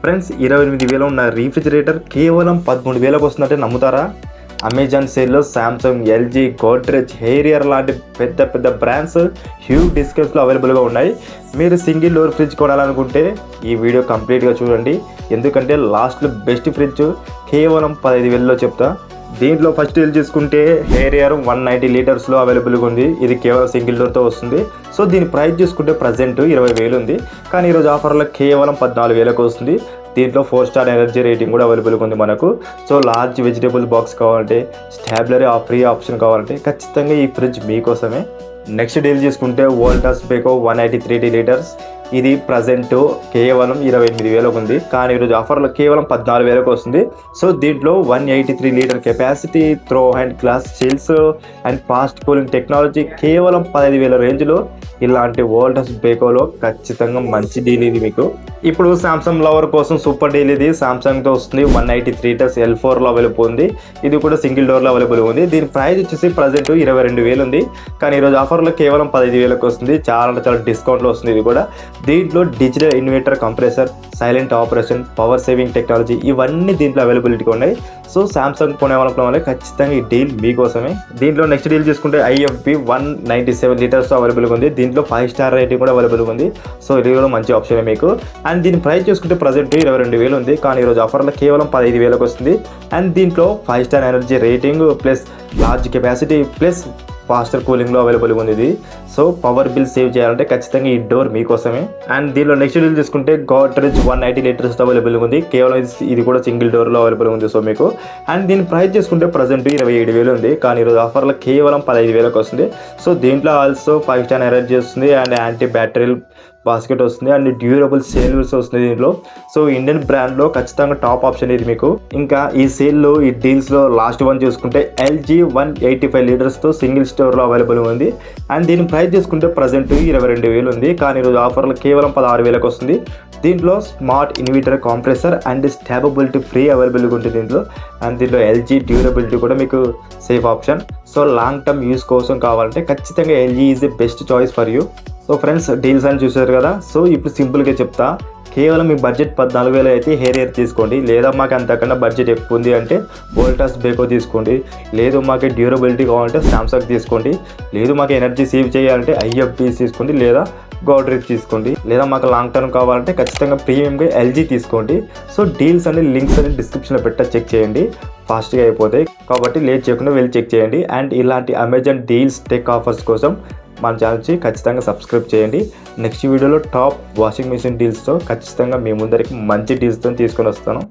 Friends 28,000 ఉన్న refrigerator కేవలం 13,000కి వస్తుందంటే నమ్ముతారా? అమెజాన్ సేల్లో సామ్సంగ్, ఎల్జీ, గోడ్రేజ్, హెయిరియర్ లాంటి పెద్ద పెద్ద బ్రాండ్స్ హ్యూజ్ డిస్కౌంట్స్లో అవైలబుల్గా ఉన్నాయి. మీరు సింగిల్ డోర్ ఫ్రిడ్జ్ కొనాలనుకుంటే ఈ వీడియో కంప్లీట్గా చూడండి. ఎందుకంటే లాస్ట్లో బెస్ట్ ఫ్రిడ్జ్ కేవలం 15,000లో చెప్తా. దీంట్లో ఫస్ట్ డీల్ చూసుకుంటే హెయిరియర్ 190 లీటర్స్లో అవైలబుల్గా ఉంది. ఇది కేవలం సింగిల్ డోర్తో వస్తుంది. సో దీని ప్రైస్ చూసుకుంటే ప్రజెంట్ 20,000 ఉంది. కానీ ఈరోజు ఆఫర్లో కేవలం 14,000కు వస్తుంది. దీంట్లో 4 స్టార్ ఎనర్జీ రేటింగ్ కూడా అవైలబుల్గా ఉంది మనకు. సో లార్జ్ వెజిటేబుల్ బాక్స్ కావాలంటే, స్టాబ్లరీ ఫ్రీ ఆప్షన్ కావాలంటే ఖచ్చితంగా ఈ ఫ్రిడ్జ్ మీకోసమే. నెక్స్ట్ డీల్ చేసుకుంటే వోల్టాస్ బేకో 183 లీటర్స్. ఇది ప్రజెంట్ కేవలం 28,000కు ఉంది. కానీ ఈరోజు ఆఫర్లో కేవలం 14,000కు వస్తుంది. సో దీంట్లో 183 litre capacity, throw hand glass chills and fast cooling technology కేవలం 15,000 రేంజ్లో ఇలాంటి వోల్టాస్ బేకోలో ఖచ్చితంగా మంచి డీల్ ఇది మీకు. ఇప్పుడు సామ్సంగ్ లవర్ కోసం సూపర్ డీల్ ఇది. సామ్సంగ్తో వస్తుంది. 193 లీటర్స్ L4లో అవైలబుల్ ఉంది. ఇది కూడా సింగిల్ డోర్లో అవైలబుల్ ఉంది. దీని ప్రైస్ వచ్చేసి ప్రజెంట్ 22,000 ఉంది. కానీ ఈరోజు ఆఫర్లో కేవలం 15,000కు వస్తుంది. చాలా డిస్కౌంట్లో వస్తుంది ఇది కూడా. దీంట్లో digital inverter, compressor, silent operation, power saving technology ఇవన్నీ దీంట్లో అవైలబిలిటీగా ఉన్నాయి. సో సామ్సంగ్ కొనేవాళ్ళ ఖచ్చితంగా ఈ డీల్ మీకోసమే. దీంట్లో నెక్స్ట్ డీల్ చూసుకుంటే IFB 197 లీటర్స్ అవైలబుల్గా ఉంది. దీంట్లో 5 స్టార్ రేటింగ్ కూడా అవైలబుల్గా ఉంది. సో ఇది కూడా మంచి ఆప్షన్ మీకు. అండ్ దీని ప్రైస్ చూసుకుంటే ప్రజెంట్ 22,000 ఉంది. కానీ ఈరోజు ఆఫర్లో కేవలం 15,000కు వస్తుంది. అండ్ దీంట్లో 5 star energy rating plus large capacity plus faster కూలింగ్లో అవైలబుల్గా ఉంది ఇది. సో పవర్ బిల్ సేవ్ చేయాలంటే ఖచ్చితంగా ఈ డోర్ మీకోసమే. అండ్ దీనిలో నెక్స్ట్ డీల్ చూసుకుంటే గోడ్రేజ్ 190 లీటర్స్తో అవైలబుల్గా ఉంది. కేవలం ఇది కూడా సింగిల్ డోర్లో అవైలబుల్గా ఉంది. సో మీకు అండ్ దీని ప్రైస్ చూసుకుంటే ప్రజెంట్ 27,000 ఉంది. కానీ ఈరోజు ఆఫర్లో కేవలం 15,000కు వస్తుంది. సో దీంట్లో ఆల్సో 5 స్టార్ ఎనర్జీ వస్తుంది అండ్ యాంటీ బ్యాటరీ బాస్కెట్ వస్తుంది అండ్ డ్యూరబుల్ సేల్స్ వస్తుంది దీంట్లో. సో ఇండియన్ బ్రాండ్లో ఖచ్చితంగా టాప్ ఆప్షన్ ఇది మీకు. ఇంకా ఈ సేల్లో ఈ డీల్స్లో లాస్ట్ వన్ చూసుకుంటే LG 185 లీటర్స్తో సింగిల్ స్టోర్లో అవైలబుల్ ఉంది. అండ్ దీని ప్రైస్ చూసుకుంటే ప్రజెంట్ 22,000 ఉంది. కానీ ఈరోజు ఆఫర్లో కేవలం 16,000కు వస్తుంది. దీంట్లో smart inverter, compressor and stability free అవైలబుల్గా ఉంటుంది దీంట్లో. అండ్ దీంట్లో LG డ్యూరబిలిటీ కూడా మీకు safe option. So long term use కోసం కావాలంటే ఖచ్చితంగా LG is the best choice for you. So friends deals అని చూసారు కదా. సో ఇప్పుడు సింపుల్గా చెప్తా. కేవలం మీ బడ్జెట్ 14,000 అయితే హెయిరియర్ తీసుకోండి. లేదా మాకు అంతకన్నా బడ్జెట్ ఎక్కువ ఉంది అంటే వోల్టాస్ బేకో తీసుకోండి. లేదు మాకు డ్యూరబిలిటీ కావాలంటే సామ్సంగ్ తీసుకోండి. లేదు మాకు ఎనర్జీ సేవ్ చేయాలంటే IFB తీసుకోండి. లేదా గోడ్రేజ్ తీసుకోండి. లేదా మాకు లాంగ్ టర్మ్ కావాలంటే ఖచ్చితంగా ప్రీమియంగా LG తీసుకోండి. సో డీల్స్ అనే లింక్స్ అని డిస్క్రిప్షన్లో చెక్ చేయండి. ఫాస్ట్గా అయిపోతాయి కాబట్టి లేట్ చేయకుండా వెళ్ళి చెక్ చేయండి. అండ్ ఇలాంటి అమెజాన్ డీల్స్, టెక్ ఆఫర్స్ కోసం మన ఛానల్కి ఖచ్చితంగా సబ్స్క్రైబ్ చేయండి. నెక్స్ట్ వీడియోలో టాప్ వాషింగ్ మెషిన్ డీల్స్తో ఖచ్చితంగా మీ ముందరికి మంచి డీల్స్తో తీసుకొని వస్తాను.